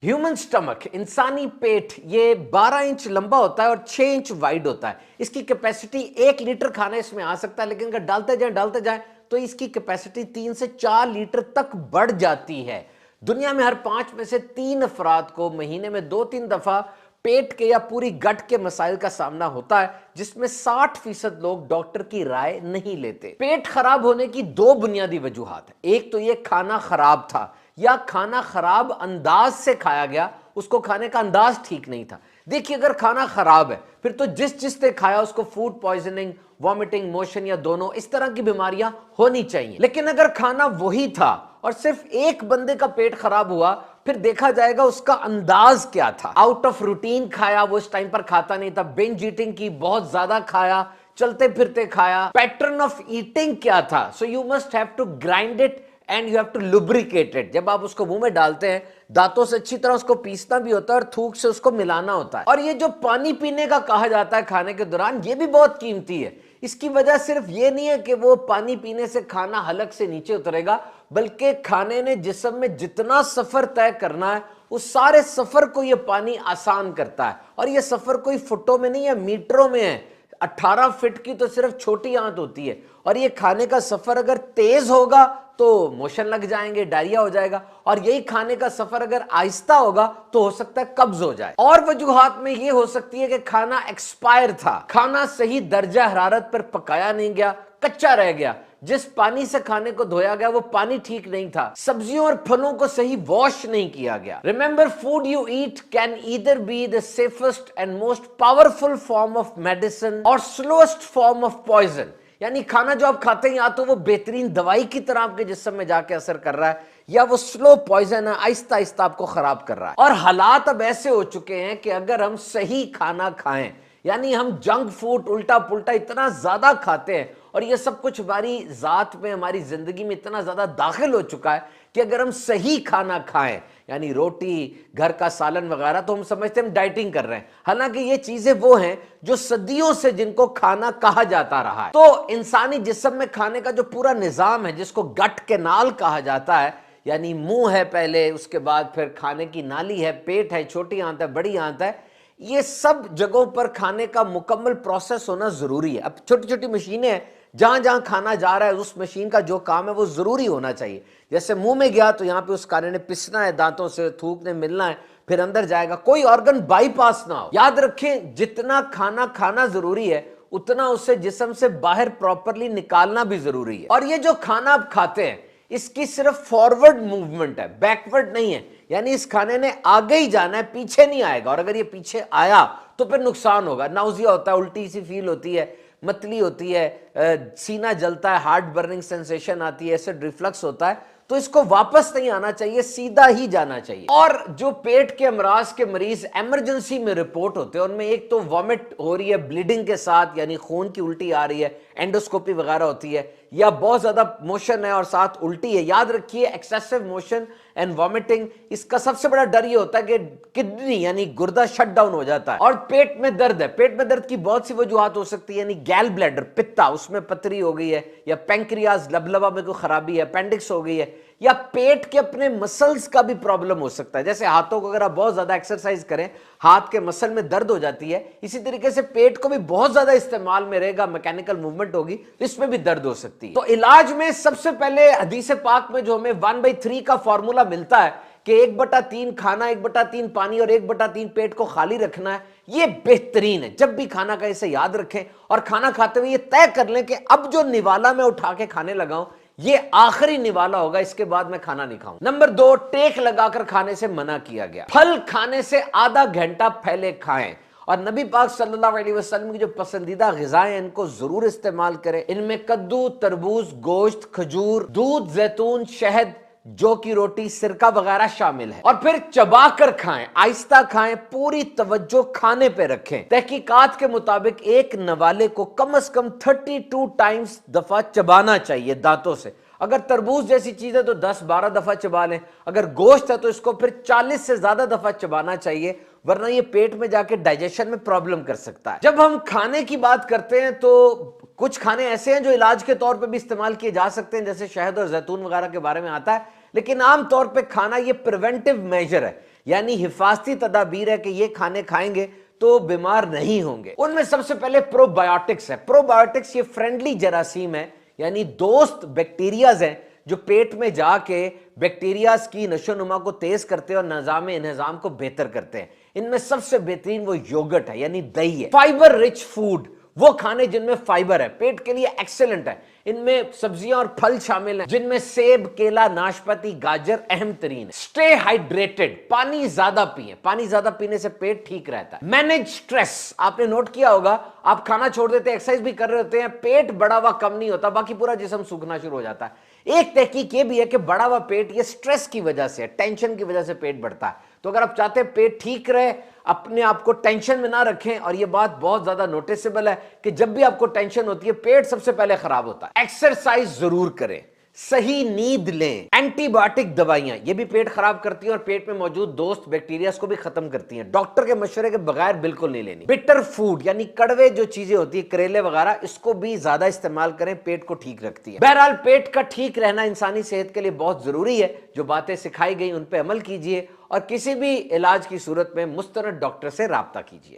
Human stomach, इंसानी पेट, ये 12 inch लंबा होता है और 6 इंच वाइड होता है। इसकी कैपेसिटी 1 लीटर खाना इसमें आ सकता है, लेकिन अगर डालते जाएं तो इसकी कैपेसिटी 3 से 4 लीटर तक बढ़ जाती है। दुनिया में हर 5 में से 3 अफराद को महीने में 2-3 दफा पेट के या पूरी गट के मसाइल का सामना होता है, जिसमें 60% लोग डॉक्टर की राय नहीं लेते। पेट खराब होने की 2 बुनियादी वजूहात है। एक तो ये खाना खराब था या खाना खराब अंदाज से खाया गया, उसको खाने का अंदाज ठीक नहीं था। देखिए, अगर खाना खराब है फिर तो जिस ने खाया उसको फूड पॉइजनिंग, वॉमिटिंग, मोशन या दोनों इस तरह की बीमारियां होनी चाहिए। लेकिन अगर खाना वही था और सिर्फ एक बंदे का पेट खराब हुआ, फिर देखा जाएगा उसका अंदाज क्या था। आउट ऑफ रूटीन खाया, वो इस टाइम पर खाता नहीं था, बिंज ईटिंग की, बहुत ज्यादा खाया, चलते फिरते खाया। पैटर्न ऑफ ईटिंग क्या था? So you must have to grind it and you have to lubricate it. जब आप उसको मुंह में डालते हैं, दांतों से अच्छी तरह उसको पीसना भी होता है और थूक से उसको मिलाना होता है। और ये जो पानी पीने का कहा जाता है खाने के दौरान, ये भी बहुत कीमती है। इसकी वजह सिर्फ ये नहीं है कि वो पानी पीने से खाना हलक से नीचे उतरेगा, बल्कि खाने ने जिस्म में जितना सफर तय करना है उस सारे सफर को ये पानी आसान करता है। और ये सफर कोई फुटों में नहीं है, मीटरों में है। 18 फीट की तो सिर्फ छोटी आंत होती है। और ये खाने का सफर अगर तेज होगा तो मोशन लग जाएंगे, डायरिया हो जाएगा। और यही खाने का सफर अगर आहिस्ता होगा तो हो सकता है कब्ज हो जाए। और वजूहात में ये हो सकती है कि खाना एक्सपायर था, खाना सही दर्जा हरारत पर पकाया नहीं गया, कच्चा रह गया। जिस पानी से खाने को धोया गया वो पानी ठीक नहीं था, सब्जियों और फलों को सही वॉश नहीं किया गया। Remember, food you eat can either be the safest and most powerful form of medicine और स्लोएस्ट फॉर्म ऑफ पॉइजन। यानी खाना जो आप खाते हैं या तो वो बेहतरीन दवाई की तरह आपके जिस्म में जाके असर कर रहा है, या वो स्लो पॉइजन है, आहिस्ता आहिस्ता आपको खराब कर रहा है। और हालात अब ऐसे हो चुके हैं कि अगर हम सही खाना खाएं, यानी हम जंक फूड उल्टा पुल्टा इतना ज्यादा खाते हैं और ये सब कुछ हमारी जात में, हमारी जिंदगी में इतना ज्यादा दाखिल हो चुका है कि अगर हम सही खाना खाएं, यानी रोटी, घर का सालन वगैरह, तो हम समझते हैं हम डाइटिंग कर रहे हैं। हालांकि ये चीजें वो हैं जो सदियों से जिनको खाना कहा जाता रहा है। तो इंसानी जिस्म में खाने का जो पूरा निजाम है, जिसको गट कैनाल कहा जाता है, यानी मुंह है पहले, उसके बाद फिर खाने की नाली है, पेट है, छोटी आंत है, बड़ी आंत है, ये सब जगहों पर खाने का मुकम्मल प्रोसेस होना जरूरी है। अब छोटी छोटी मशीनें हैं, जहां जहां खाना जा रहा है उस मशीन का जो काम है वो जरूरी होना चाहिए। जैसे मुंह में गया तो यहां पे उस खाने ने पिसना है, दांतों से थूक ने मिलना है, फिर अंदर जाएगा, कोई ऑर्गन बाईपास ना हो। याद रखें, जितना खाना खाना जरूरी है उतना उसे जिस्म से बाहर प्रॉपरली निकालना भी जरूरी है। और ये जो खाना आप खाते हैं इसकी सिर्फ फॉरवर्ड मूवमेंट है, बैकवर्ड नहीं है। यानी इस खाने ने आगे ही जाना है, पीछे नहीं आएगा। और अगर ये पीछे आया तो फिर नुकसान होगा, नाउजिया होता है, उल्टी सी फील होती है, मतली होती है, सीना जलता है, हार्ट बर्निंग सेंसेशन आती है, एसिड रिफ्लक्स होता है। तो इसको वापस नहीं आना चाहिए, सीधा ही जाना चाहिए। और जो पेट के अमराज के मरीज इमरजेंसी में रिपोर्ट होते हैं, उनमें एक तो वॉमिट हो रही है ब्लीडिंग के साथ, यानी खून की उल्टी आ रही है, एंडोस्कोपी वगैरह होती है, या बहुत ज्यादा मोशन है और साथ उल्टी है। याद रखिए, एक्सेसिव मोशन एंड वॉमिटिंग, इसका सबसे बड़ा डर ये होता है कि किडनी यानी गुर्दा शट डाउन हो जाता है। और पेट में दर्द है, पेट में दर्द की बहुत सी वजूहत हो सकती है, यानी गैल ब्लैडर, पित्ता, उसमें पथरी हो गई है, या पैंक्रियाज लबलबा में कोई खराबी है, अपेंडिक्स हो गई है, या पेट के अपने मसल्स का भी प्रॉब्लम हो सकता है। जैसे हाथों को अगर आप बहुत ज्यादा एक्सरसाइज करें, हाथ के मसल में दर्द हो जाती है, इसी तरीके से पेट को भी बहुत ज्यादा इस्तेमाल में रहेगा, मैकेनिकल मूवमेंट होगी तो इसमें भी दर्द हो सकती है। तो इलाज में सबसे पहले हदीस पाक में जो हमें 1/3 का फॉर्मूला मिलता है कि 1/3 खाना, 1/3 पानी और 1/3 पेट को खाली रखना है, ये बेहतरीन है। जब भी खाना का इसे याद रखें और खाना खाते हुए ये तय कर लें कि अब जो निवाला मैं उठा के खाने लगा हूं ये आखिरी निवाला होगा, इसके बाद मैं खाना नहीं खाऊं। नंबर 2, टेक लगाकर खाने से मना किया गया। फल खाने से आधा घंटा पहले खाएं। और नबी पाक सल्लल्लाहु अलैहि वसल्लम की जो पसंदीदा ग़िज़ाएं हैं इनको जरूर इस्तेमाल करें। इनमें कद्दू, तरबूज, गोश्त, खजूर, दूध, जैतून, शहद, जौ की रोटी, सिरका वगैरह शामिल है। और फिर चबा कर खाएं, आहिस्ता खाएं, पूरी तवज्जो खाने पे रखें। तहकीकात के मुताबिक एक नवाले को कम से कम 32 टाइम्स दफा चबाना चाहिए दांतों से। अगर तरबूज जैसी चीज है तो 10-12 दफा चबा लें। अगर गोश्त है तो इसको फिर 40 से ज्यादा दफा चबाना चाहिए, वरना ये पेट में जाके डाइजेशन में प्रॉब्लम कर सकता है। जब हम खाने की बात करते हैं तो कुछ खाने ऐसे हैं जो इलाज के तौर पे भी इस्तेमाल किए जा सकते हैं, जैसे शहद और जैतून वगैरह के बारे में आता है, लेकिन आमतौर पे खाना ये प्रिवेंटिव मेजर है। यानी हिफाजती तदाबीर है कि ये खाने खाएंगे तो बीमार नहीं होंगे। उनमें सबसे पहले प्रोबायोटिक्स है। प्रोबायोटिक्स ये फ्रेंडली जरासीम है, यानी दोस्त बैक्टीरियाज हैं जो पेट में जाके बैक्टीरियाज की नशोनुमा को तेज करते हैं और निजाम को बेहतर करते हैं। इनमें सबसे बेहतरीन वो योगर्ट है, यानी दही है। फाइबर रिच फूड, वो खाने जिनमें फाइबर है, पेट के लिए एक्सेलेंट है। इनमें सब्जियां और फल शामिल हैं, जिनमें सेब, केला, नाशपाती, गाजर अहम तरीन है। स्टे हाइड्रेटेड, पानी ज्यादा पिए। पानी ज्यादा पीने से पेट ठीक रहता है। मैनेज स्ट्रेस, आपने नोट किया होगा, आप खाना छोड़ देते हैं, एक्सरसाइज भी कर रहे होते हैं, पेट बड़ा हुआ कम नहीं होता, बाकी पूरा जिस्म सूखना शुरू हो जाता है। एक तहकीक ये भी है कि बड़ा हुआ पेट ये स्ट्रेस की वजह से, टेंशन की वजह से पेट बढ़ता है। तो अगर आप चाहते हैं पेट ठीक रहे, अपने आप को टेंशन में ना रखें, और ये बात बहुत ज्यादा नोटिसेबल है कि जब भी आपको टेंशन होती है पेट सबसे पहले खराब होता है। एक्सरसाइज जरूर करें, सही नींद लें। एंटीबायोटिक दवाइयां ये भी पेट खराब करती हैं और पेट में मौजूद दोस्त बैक्टीरिया को भी खत्म करती हैं। डॉक्टर के मशवरे के बगैर बिल्कुल नहीं लेनी। बिटर फूड यानी कड़वे जो चीजें होती है, करेले वगैरह, इसको भी ज्यादा इस्तेमाल करें, पेट को ठीक रखती है। बहरहाल पेट का ठीक रहना इंसानी सेहत के लिए बहुत जरूरी है। जो बातें सिखाई गई उन पर अमल कीजिए और किसी भी इलाज की सूरत में मुस्तनद डॉक्टर से राब्ता कीजिए।